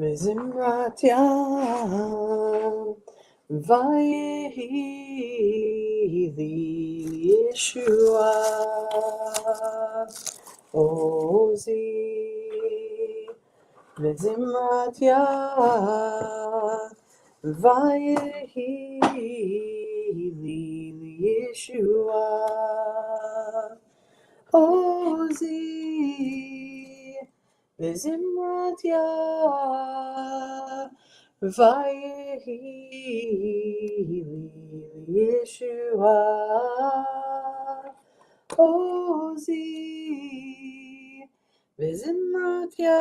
וזמרת ים, ויהי לי ישועה, עוזי. וזמרת ים, ויהי לי ישועה, עוזי. וזמרת ים, ויהי לי ישועה, עוזי. וזמרת ים,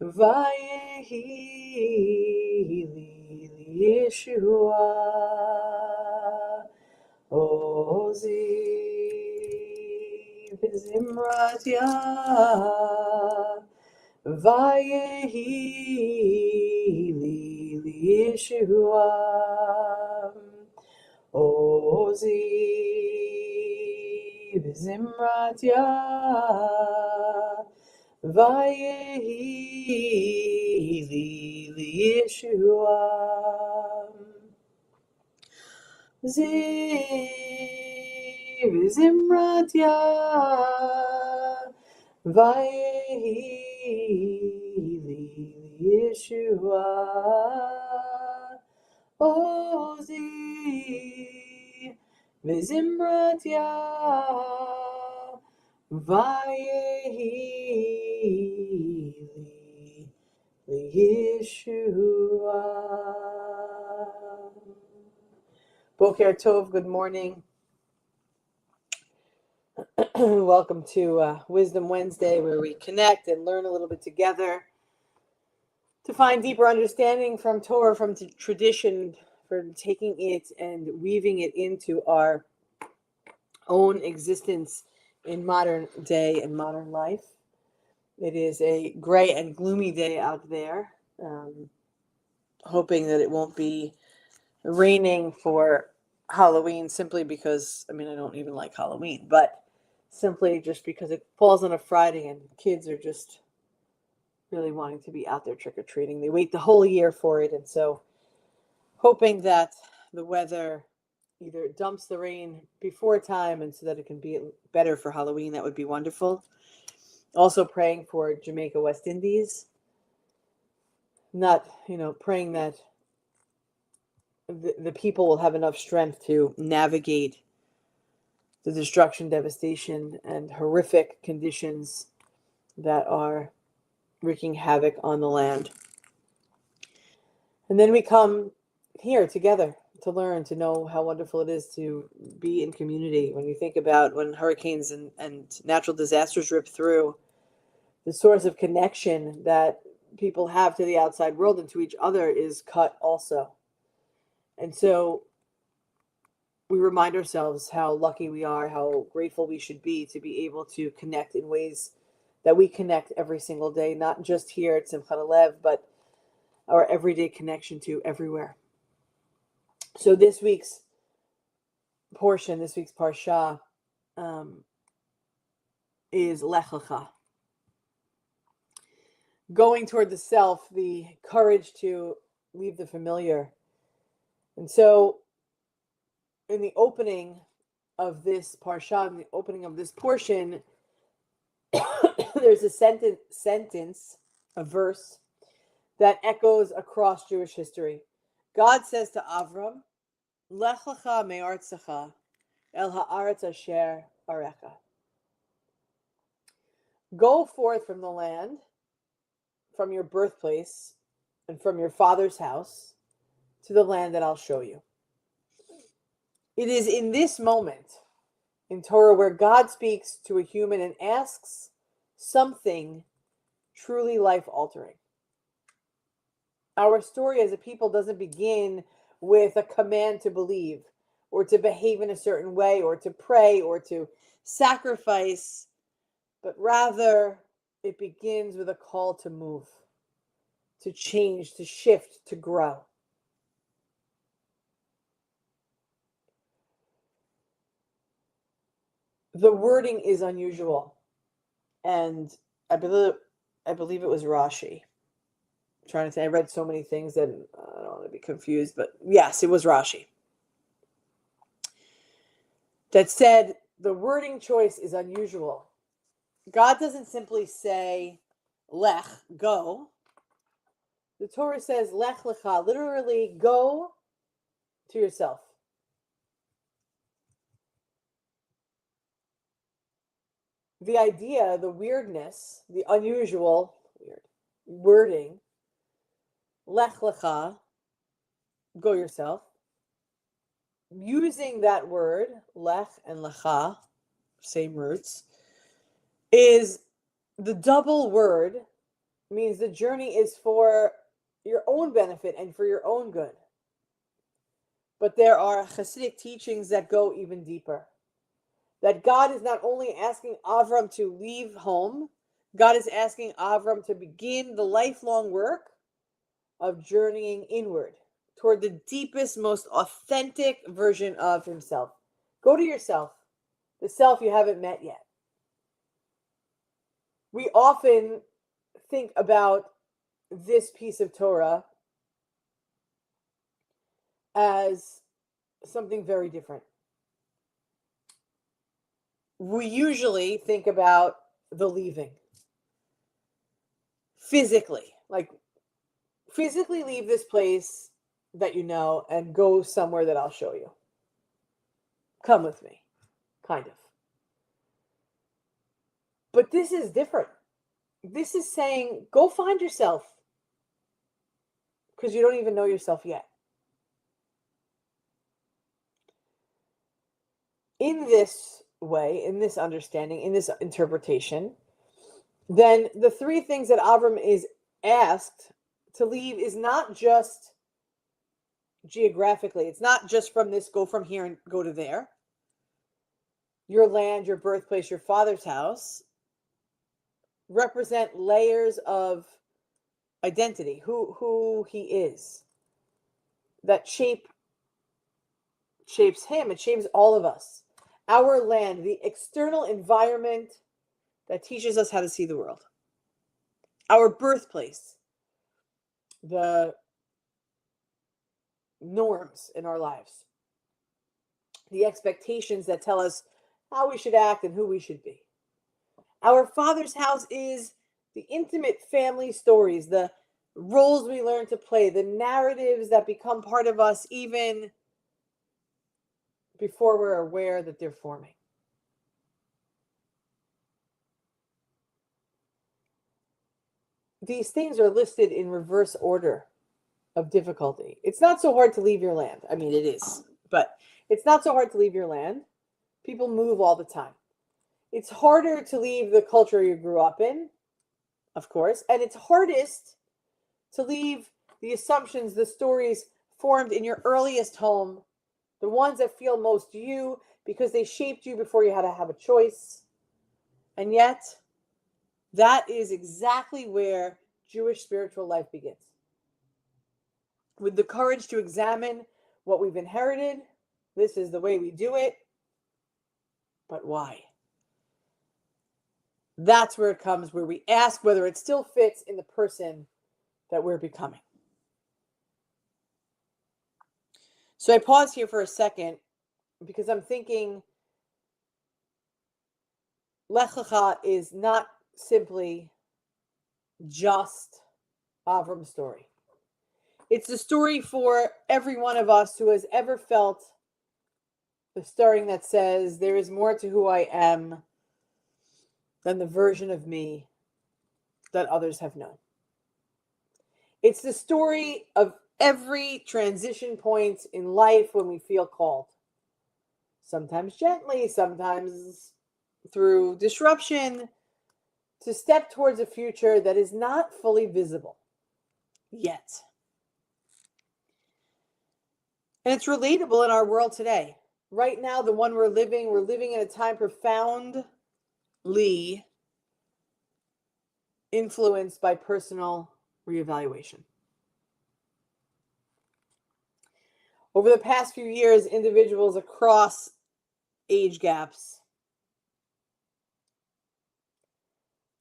ויהי לי ישועה, עוזי. וזמרת ים, ויהי לי ישועה, עוזי. וזמרת ים, ויהי לי ישועה, עוזי. וזמרת ים, ויהי לי ישועה, עוזי. וזמרת ים, ויהי לי ישועה. Boker Tov, good morning. Welcome to Wisdom Wednesday, where we connect and learn a little bit together to find deeper understanding from Torah, from tradition, for taking it and weaving it into our own existence in modern day and modern life. It is a gray and gloomy day out there, hoping that it won't be raining for Halloween, simply because, I don't even like Halloween, but simply just because it falls on a Friday and kids are just really wanting to be out there trick-or-treating. They wait the whole year for it, and so hoping that the weather either dumps the rain before time and so that it can be better for Halloween. That would be wonderful. Also praying for Jamaica, West Indies. Not, praying that the people will have enough strength to navigate the destruction, devastation, and horrific conditions that are wreaking havoc on the land. And then we come here together to learn, to know how wonderful it is to be in community. When you think about when hurricanes and natural disasters rip through, the source of connection that people have to the outside world and to each other is cut also. And so we remind ourselves how lucky we are, how grateful we should be to be able to connect in ways that we connect every single day, not just here at Simchat Lev, but our everyday connection to everywhere. So this week's portion, this week's Parsha, is Lech Lecha. Going toward the self, the courage to leave the familiar. And so in the opening of this Parsha, in the opening of this portion, there's a sentence, a verse, that echoes across Jewish history. God says to Avram, Lech lecha me'artzecha el ha'aretz asher arecha. Go forth from the land, from your birthplace, and from your father's house, to the land that I'll show you. It is in this moment in Torah where God speaks to a human and asks something truly life-altering. Our story as a people doesn't begin with a command to believe or to behave in a certain way or to pray or to sacrifice, but rather it begins with a call to move, to change, to shift, to grow. The wording is unusual, and I believe I believe it was Rashi. I'm trying to say, I read so many things that I don't want to be confused, but yes, it was Rashi that said the wording choice is unusual. God doesn't simply say, lech, go. The Torah says, lech lecha, literally, go to yourself. The idea, the weirdness, the unusual wording, lech lecha, go yourself. Using that word, lech and lecha, same roots, is the double word, means the journey is for your own benefit and for your own good. But there are Hasidic teachings that go even deeper. That God is not only asking Avram to leave home, God is asking Avram to begin the lifelong work of journeying inward toward the deepest, most authentic version of himself. Go to yourself, the self you haven't met yet. We often think about this piece of Torah as something very different. We usually think about the leaving. Physically, like physically leave this place that you know and go somewhere that I'll show you. Come with me, kind of. But this is different. This is saying, go find yourself because you don't even know yourself yet. In this way, in this understanding, in this interpretation, then the three things that Avram is asked to leave is not just geographically. It's not just from this, go from here and go to there. Your land, your birthplace, your father's house represent layers of identity, who he is, that shapes him. It shapes all of us. Our land, the external environment that teaches us how to see the world. Our birthplace, the norms in our lives, the expectations that tell us how we should act and who we should be. Our father's house is the intimate family stories, the roles we learn to play, the narratives that become part of us even before we're aware that they're forming. These things are listed in reverse order of difficulty. It's not so hard to leave your land. I mean, it is, but it's not so hard to leave your land. People move all the time. It's harder to leave the culture you grew up in, of course, and it's hardest to leave the assumptions, the stories formed in your earliest home, the ones that feel most you because they shaped you before you had to have a choice. And yet, that is exactly where Jewish spiritual life begins. With the courage to examine what we've inherited, this is the way we do it, but why? That's where it comes, where we ask whether it still fits in the person that we're becoming. So I pause here for a second because I'm thinking Lech Lecha is not simply just Avram's story. It's the story for every one of us who has ever felt the stirring that says, there is more to who I am than the version of me that others have known. It's the story of every transition point in life when we feel called. Sometimes gently, sometimes through disruption, to step towards a future that is not fully visible yet. And it's relatable in our world today. Right now, the one we're living in a time profoundly influenced by personal reevaluation. Over the past few years, individuals across age gaps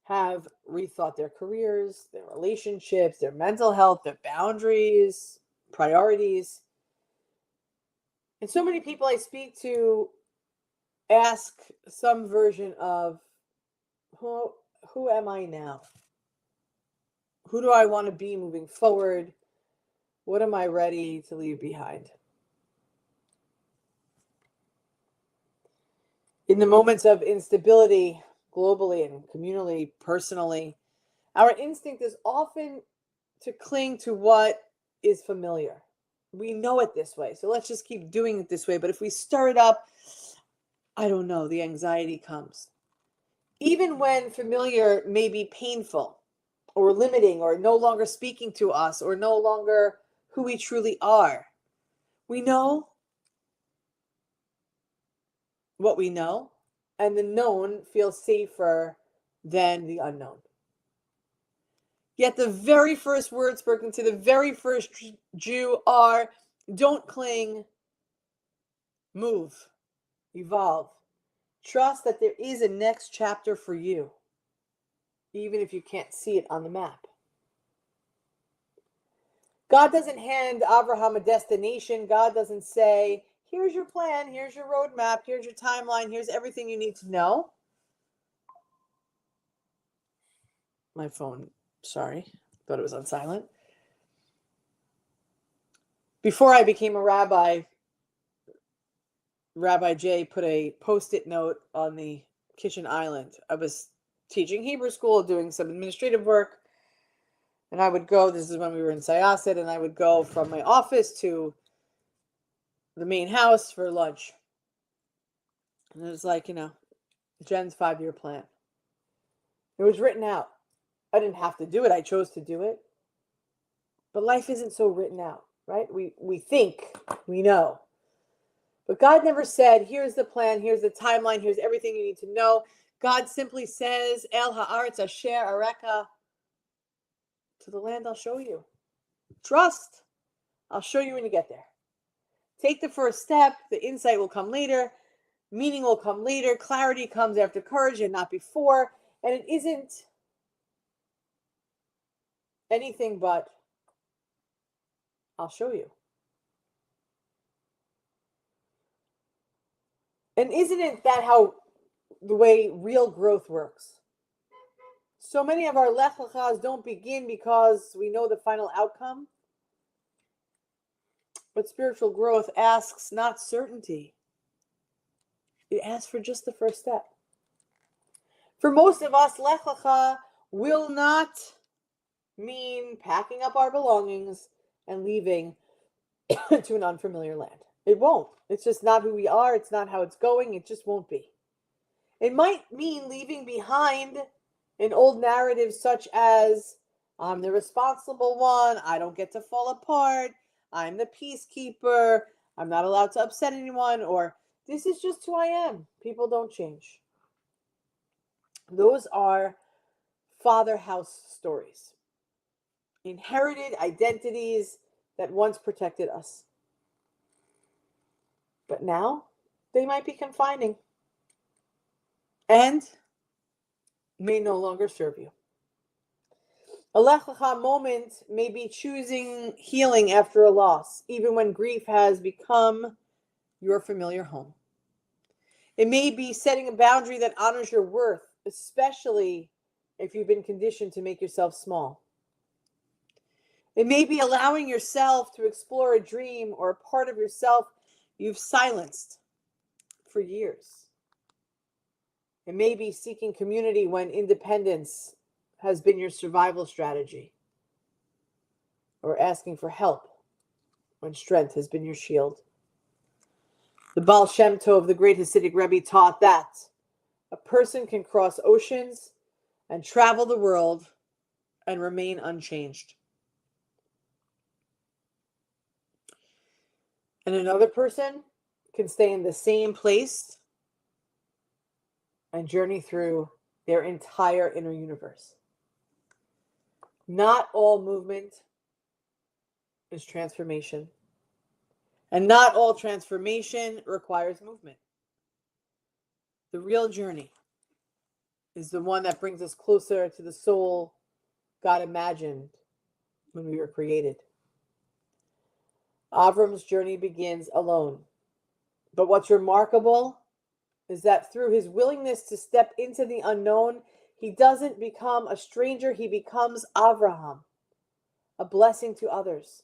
have rethought their careers, their relationships, their mental health, their boundaries, priorities. And so many people I speak to ask some version of who am I now? Who do I want to be moving forward? What am I ready to leave behind? In the moments of instability, globally and communally, personally, our instinct is often to cling to what is familiar. We know it this way, so let's just keep doing it this way. But if we stir it up, I don't know, the anxiety comes. Even when familiar may be painful or limiting or no longer speaking to us or no longer who we truly are, we know what we know, and the known feels safer than the unknown. Yet the very first words spoken to the very first Jew are, don't cling, move, evolve. Trust that there is a next chapter for you, even if you can't see it on the map. God doesn't hand Abraham a destination. God doesn't say, here's your plan, here's your roadmap, here's your timeline, here's everything you need to know. My phone, sorry, thought it was on silent. Before I became a rabbi, Rabbi Jay put a post-it note on the kitchen island. I was teaching Hebrew school, doing some administrative work, and I would go, this is when we were in Syosset, and I would go from my office to the main house for lunch. And it was like, Jen's 5-year plan. It was written out. I didn't have to do it. I chose to do it. But life isn't so written out, right? We think we know. But God never said, here's the plan, here's the timeline, here's everything you need to know. God simply says, El ha'aretz asher areka, to the land I'll show you. Trust. I'll show you when you get there. Take the first step. The insight will come later. Meaning will come later. Clarity comes after courage and not before. And it isn't anything but, I'll show you. And isn't it that how the way real growth works? So many of our lech lechas don't begin because we know the final outcome. But spiritual growth asks not certainty. It asks for just the first step. For most of us, lech lecha will not mean packing up our belongings and leaving to an unfamiliar land. It won't. It's just not who we are. It's not how it's going. It just won't be. It might mean leaving behind an old narrative such as, I'm the responsible one, I don't get to fall apart, I'm the peacekeeper, I'm not allowed to upset anyone, or this is just who I am. People don't change. Those are father house stories. Inherited identities that once protected us. But now they might be confining and may no longer serve you. A lech lecha moment may be choosing healing after a loss, even when grief has become your familiar home. It may be setting a boundary that honors your worth, especially if you've been conditioned to make yourself small. It may be allowing yourself to explore a dream or a part of yourself you've silenced for years. It may be seeking community when independence has been your survival strategy, or asking for help when strength has been your shield. The Baal Shem Tov, the great Hasidic Rebbe, taught that a person can cross oceans and travel the world and remain unchanged. And another person can stay in the same place and journey through their entire inner universe. Not all movement is transformation. And not all transformation requires movement. The real journey is the one that brings us closer to the soul God imagined when we were created. Avram's journey begins alone. But what's remarkable is that through his willingness to step into the unknown, he doesn't become a stranger, he becomes Avraham, a blessing to others.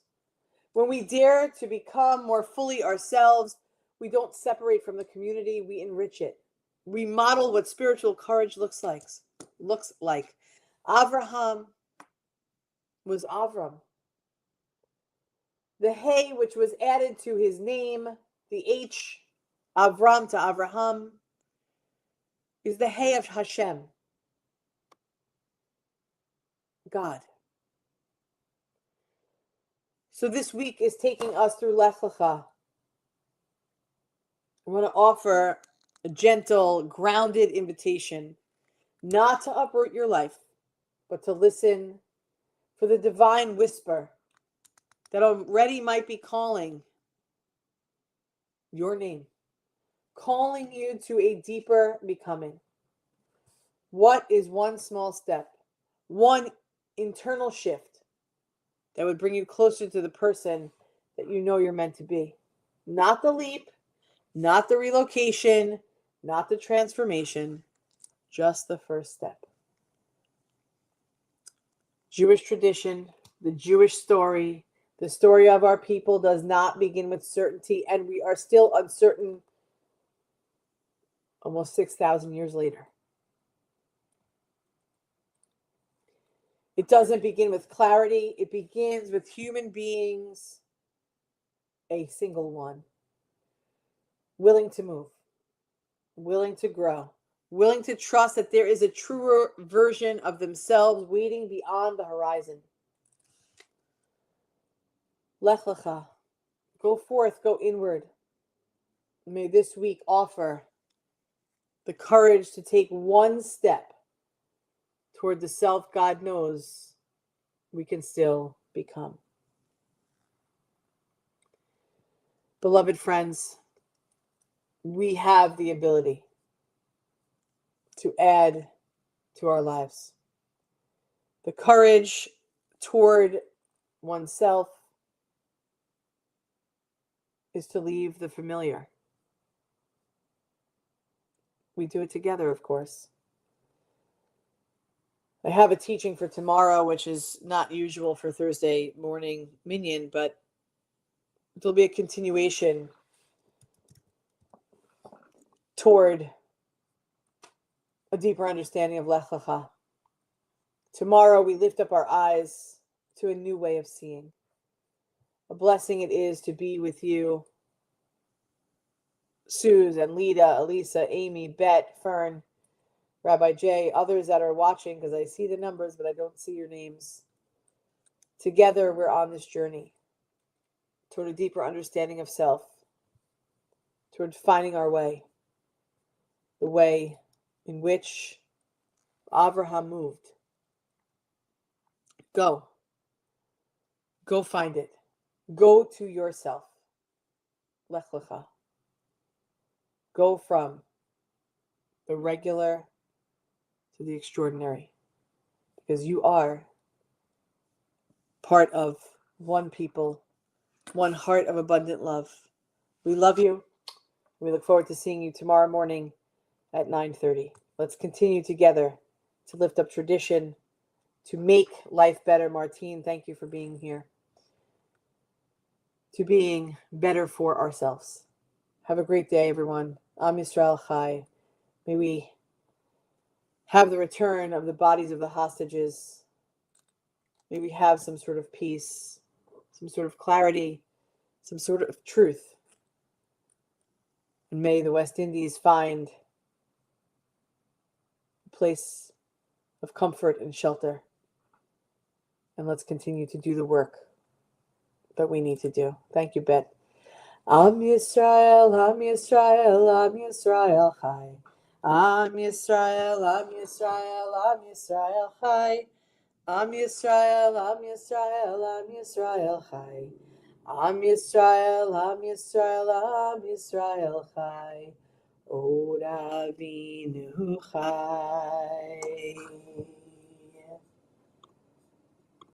When we dare to become more fully ourselves, we don't separate from the community, we enrich it. We model what spiritual courage looks like. Avraham was Avram. The Hey, which was added to his name, the H, Avram to Avraham, is the Hey of Hashem, God. So this week is taking us through Lech Lecha. I want to offer a gentle, grounded invitation, not to uproot your life, but to listen for the divine whisper that already might be calling your name, calling you to a deeper becoming. What is one small step, one internal shift that would bring you closer to the person that you know you're meant to be? Not the leap, not the relocation, not the transformation, just the first step. Jewish tradition, the Jewish story, the story of our people does not begin with certainty, and we are still uncertain almost 6,000 years later. It doesn't begin with clarity. It begins with human beings, a single one, willing to move, willing to grow, willing to trust that there is a truer version of themselves waiting beyond the horizon. Lech Lecha. Go forth, go inward. May this week offer the courage to take one step toward the self God knows we can still become. Beloved friends, we have the ability to add to our lives. The courage toward oneself is to leave the familiar. We do it together, of course. I have a teaching for tomorrow, which is not usual for Thursday morning minyan, but there'll be a continuation toward a deeper understanding of Lech Lecha. Tomorrow we lift up our eyes to a new way of seeing. A blessing it is to be with you, Susan, Lita, Elisa, Amy, Bet, Fern, Rabbi Jay, others that are watching, because I see the numbers, but I don't see your names. Together, we're on this journey toward a deeper understanding of self, toward finding our way, the way in which Avraham moved. Go. Go find it. Go to yourself. Lech Lecha. Go from the regular to the extraordinary, because you are part of one people, one heart of abundant love. We love you. We look forward to seeing you tomorrow morning at 9:30. Let's continue together to lift up tradition, to make life better. Martine, thank you for being here. To being better for ourselves. Have a great day, everyone. Am Yisrael Chai. May we have the return of the bodies of the hostages. May we have some sort of peace, some sort of clarity, some sort of truth. And may the West Indies find a place of comfort and shelter. And let's continue to do the work that we need to do. Thank you, Bet. Am Yisrael, Am Yisrael, Am Yisrael Chai. Am Yisrael, Am Yisrael, Am Yisrael Chai. Am Yisrael, Am Yisrael, Am Yisrael Chai. Am Yisrael, Am Yisrael, Am Yisrael Chai. Od Avinu Chai.